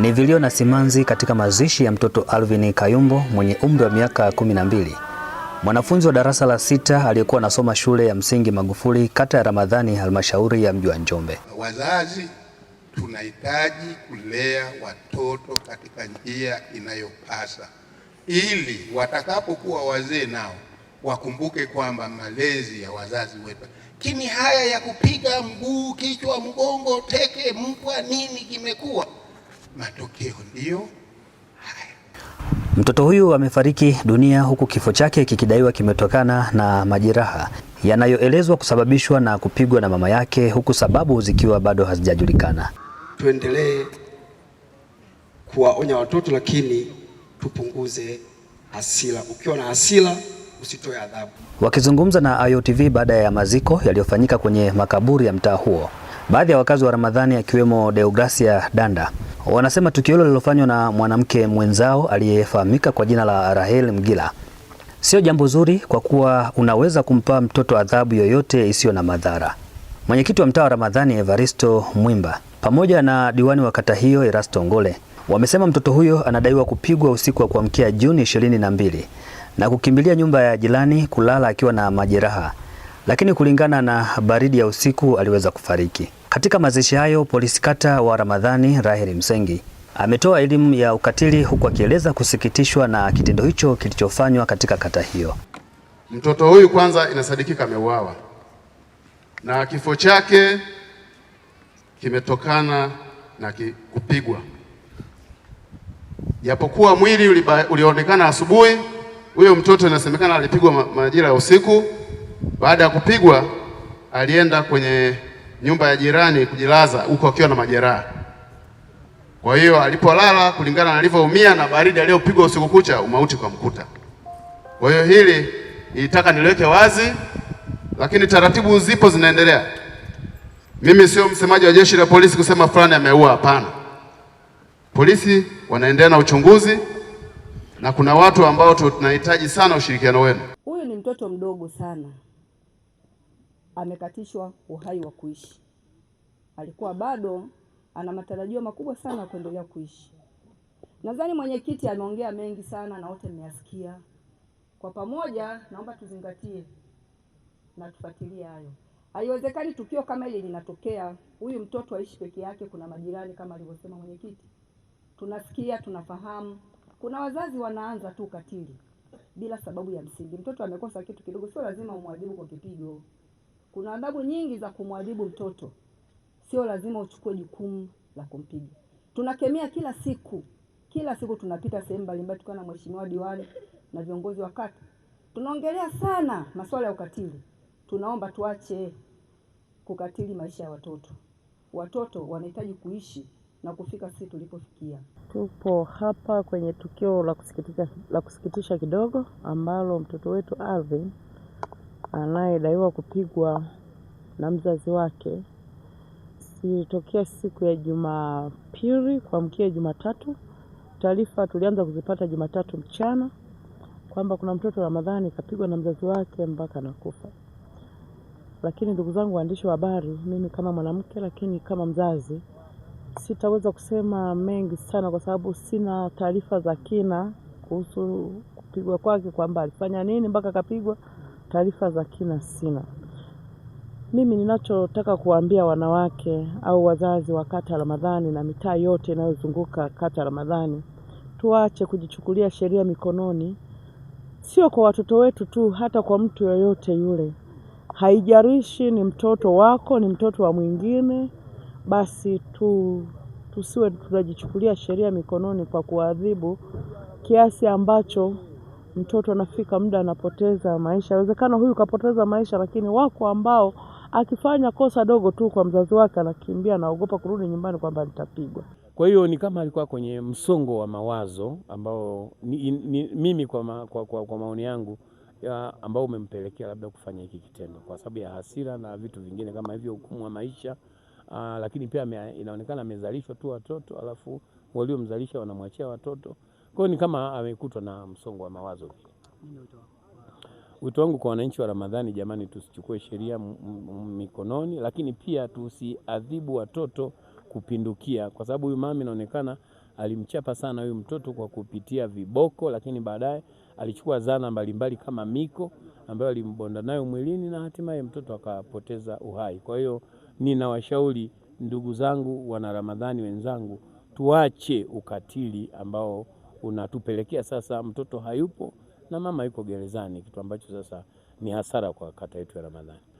Ni vilio na simanzi katika mazishi ya mtoto Alvin Kayumbo mwenye umri wa miaka 12. Mwanafunzi wa darasa la 6 aliyekuwa anasoma shule ya msingi Magufuli, kata ya Ramadhani, halmashauri ya mji wa Njombe. Wazazi tunahitaji kulea watoto katika njia inayopasa ili watakapokuwa wazee nao wakumbuke kwamba malezi ya wazazi wetu. Kini haya ya kupiga mguu, kichwa, mgongo, teke, mpwa, nini kimekuwa, matokeo ndio haya. Mtoto huyu amefariki dunia huku kifo chake kikidaiwa kimetokana na majeraha yanayoelezwa kusababishwa na kupigwa na mama yake, huku sababu zikiwa bado hazijajulikana. Tuendelee kuwaonya watoto, lakini tupunguze hasira. Ukiwa na hasira usitoe adhabu. Wakizungumza na Ayo TV baada ya maziko yaliyofanyika kwenye makaburi ya mtaa huo, baadhi ya wakazi wa Ramadhani akiwemo Deogracia Danda wanasema tukio hilo lilofanywa na mwanamke mwenzao aliyefahamika kwa jina la Rahel Mgila sio jambo zuri, kwa kuwa unaweza kumpa mtoto adhabu yoyote isiyo na madhara. Mwenyekiti wa mtaa wa Ramadhani Evaristo Mwimba pamoja na diwani wa kata hiyo Erasto Ngole wamesema mtoto huyo anadaiwa kupigwa usiku wa kuamkia Juni 22 na kukimbilia nyumba ya jirani kulala akiwa na majeraha, lakini kulingana na baridi ya usiku aliweza kufariki. Katika mazishi hayo, polisi kata wa Ramadhani Rahel Msengi ametoa elimu ya ukatili, huku akieleza kusikitishwa na kitendo hicho kilichofanywa katika kata hiyo. Mtoto huyu kwanza inasadikika ameuawa na kifo chake kimetokana na kupigwa. Japokuwa mwili ulionekana asubuhi, huyo mtoto inasemekana alipigwa majira ya usiku. Baada ya kupigwa alienda kwenye nyumba ya jirani kujilaza huko akiwa na majeraha. Kwa hiyo alipolala, kulingana na alivyoumia na baridi aliyopigwa usiku kucha, umauti kwa mkuta. Kwa hiyo hili nilitaka niliweke wazi, lakini taratibu zipo zinaendelea. Mimi sio msemaji wa jeshi la polisi kusema fulani ameua, hapana. Polisi wanaendelea na uchunguzi na kuna watu ambao tunahitaji sana ushirikiano wenu. Huyu ni mtoto mdogo sana, amekatishwa uhai wa kuishi. Alikuwa bado ana matarajio makubwa sana kuendelea kuishi. Nadhani mwenyekiti ameongea mengi sana na wote mmeyasikia. Kwa pamoja naomba tuzingatie na tufuatilie hayo. Haiwezekani tukio kama hili linatokea, huyu mtoto aishi peke yake. Kuna majirani kama alivyosema mwenyekiti, tunasikia, tunafahamu. Kuna wazazi wanaanza tu ukatili bila sababu ya msingi. Mtoto amekosa kitu kidogo, sio lazima umwadhibu kwa kipigo. Kuna adhabu nyingi za kumwadhibu mtoto, sio lazima uchukue jukumu la kumpiga. Tunakemea kila siku tunapita sehemu mbalimbali tukiwa na mheshimiwa diwani na viongozi wa kata. Tunaongelea sana masuala ya ukatili. Tunaomba tuache kukatili maisha ya watoto. Watoto wanahitaji kuishi na kufika sisi tulipofikia. Tupo hapa kwenye tukio la kusikitisha kidogo ambalo mtoto wetu Alvin anayedaiwa kupigwa na mzazi wake ilitokea siku ya Jumapili kuamkia Jumatatu. Taarifa tulianza kuzipata Jumatatu mchana kwamba kuna mtoto Ramadhani kapigwa na mzazi wake mpaka nakufa. Lakini ndugu zangu waandishi wa habari, mimi kama mwanamke lakini kama mzazi sitaweza kusema mengi sana kwa sababu sina taarifa za kina kuhusu kupigwa kwake, kwamba alifanya nini mpaka kapigwa. Taarifa za kina sina. Mimi ninachotaka kuambia wanawake au wazazi wa kata Ramadhani na mitaa yote inayozunguka kata Ramadhani, tuache kujichukulia sheria mikononi, sio kwa watoto wetu tu, hata kwa mtu yoyote yule. Haijalishi ni mtoto wako, ni mtoto wa mwingine, basi tusiwe tunajichukulia sheria mikononi kwa kuadhibu kiasi ambacho mtoto anafika muda anapoteza maisha. Inawezekana huyu kapoteza maisha, lakini wako ambao akifanya kosa dogo tu kwa mzazi wake anakimbia, anaogopa kurudi nyumbani kwamba nitapigwa. Kwa hiyo ni kama alikuwa kwenye msongo wa mawazo ambao mimi kwa maoni yangu ambao umempelekea labda kufanya hiki kitendo kwa sababu ya hasira na vitu vingine kama hivyo, hukumu wa maisha. Lakini pia inaonekana amezalishwa tu watoto, alafu waliomzalisha wanamwachia watoto. Kwa hiyo ni kama amekutwa na msongo wa mawazo. Wito wangu kwa wananchi wa Ramadhani, jamani, tusichukue sheria mikononi, lakini pia tusiadhibu watoto kupindukia, kwa sababu huyu mama inaonekana alimchapa sana huyu mtoto kwa kupitia viboko, lakini baadaye alichukua zana mbalimbali kama miko ambayo alimbonda nayo mwilini na hatimaye mtoto akapoteza uhai. Kwa hiyo ninawashauri ndugu zangu, wana Ramadhani wenzangu, tuache ukatili ambao unatupelekea sasa mtoto hayupo na mama yuko gerezani, kitu ambacho sasa ni hasara kwa kata yetu ya Ramadhani.